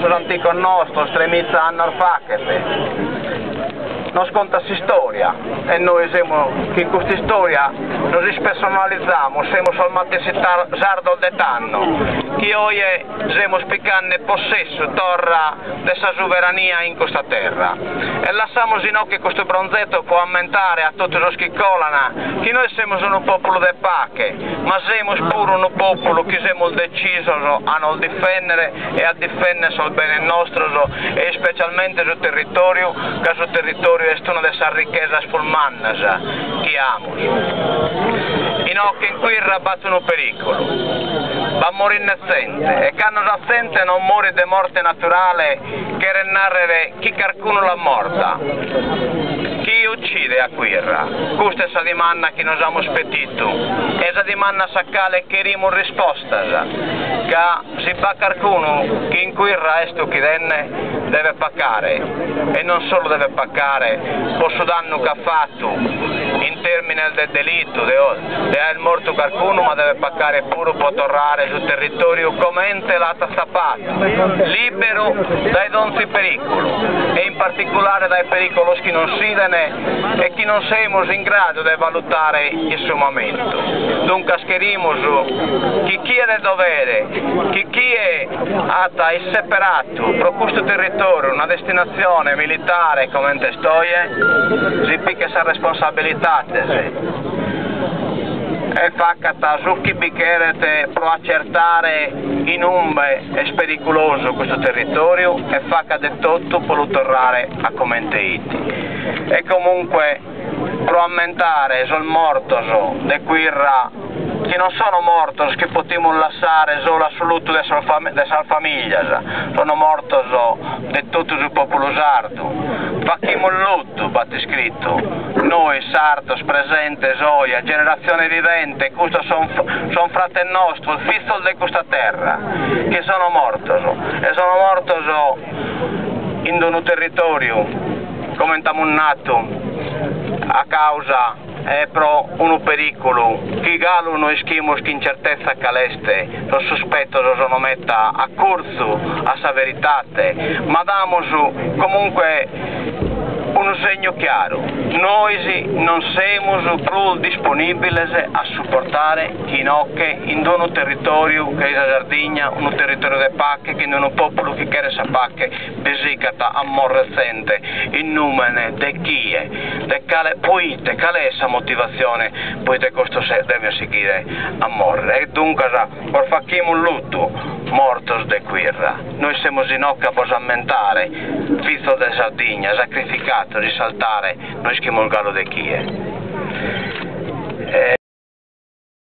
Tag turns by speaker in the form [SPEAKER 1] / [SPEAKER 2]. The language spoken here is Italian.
[SPEAKER 1] sos anticos nostros, tremizza annar facete. Non sconta si storia e noi siamo che in questa storia nos spersonalizziamo, siamo solamente sardo de tanno, che oggi siamo spiccando possesso torra dessa sovrania in questa terra e lasciamo in che questo bronzetto può aumentare a tutti los che colana, che noi siamo un popolo de pace, ma siamo pure un popolo che siamo deciso a non difendere e a difendere il bene nostro e specialmente sul territorio, che sul territorio è una delle ricchezze spulmannas che amo. In occhi in cui rabbattono pericolo, va a morire innocente e che non assente non muore di morte naturale che renarrere chi qualcuno la morta. Chi uccide a Quirra? Questa è la domanda che noi abbiamo aspettato, è la domanda saccale che rimo risposta, che se fa qualcuno che in Quirra è sto che deve pagare e non solo deve pagare, posso danno che ha fatto in termini del delitto, è morto qualcuno, ma deve pagare pure per tornare sul territorio come ente l'ha stappato, libero dai donzi pericoli e in particolare dai pericoli che non sidene e che non siamo in grado di valutare il suo momento. Dunque scherimo chi è del dovere, chi è separato per questo territorio, una destinazione militare come ente stoie, si picca sa responsabilità e fa su chi biccherete pro accertare in umbe è pericoloso questo territorio e fa cade tutto per tornare a commente iti. E comunque pro aumentare sul mortoso de Quirra che non sono mortos che potremmo lasciare solo assoluto de sua famiglia, sono mortos di tutto il popolo sardo. Facciamo il lutto, batte scritto, noi sardos presenti, gioia, generazione vivente, questo sono fratelli nostri, figlio di questa terra, che sono mortos, e sono mortos in un territorio, come siamo nato, a causa pro un pericolo che galo noi schimos che incertezza caleste lo sospetto lo sono metta a corso a sa veritate ma damos comunque un segno chiaro, noi non siamo più disponibili a supportare chi nocche in un territorio che è la Sardegna, un territorio di pacche, che non è un popolo che chiede sa pacche, besicata a morrecente, in nome di chi è, poi qual è questa motivazione, poi di questo deve seguire a morire. E dunque, per fare un lutto, mortos de Quirra, noi siamo in occa per ammentare, figlio di Sardegna, sacrificato, risaltare, noi schiamo il gallo di chi è.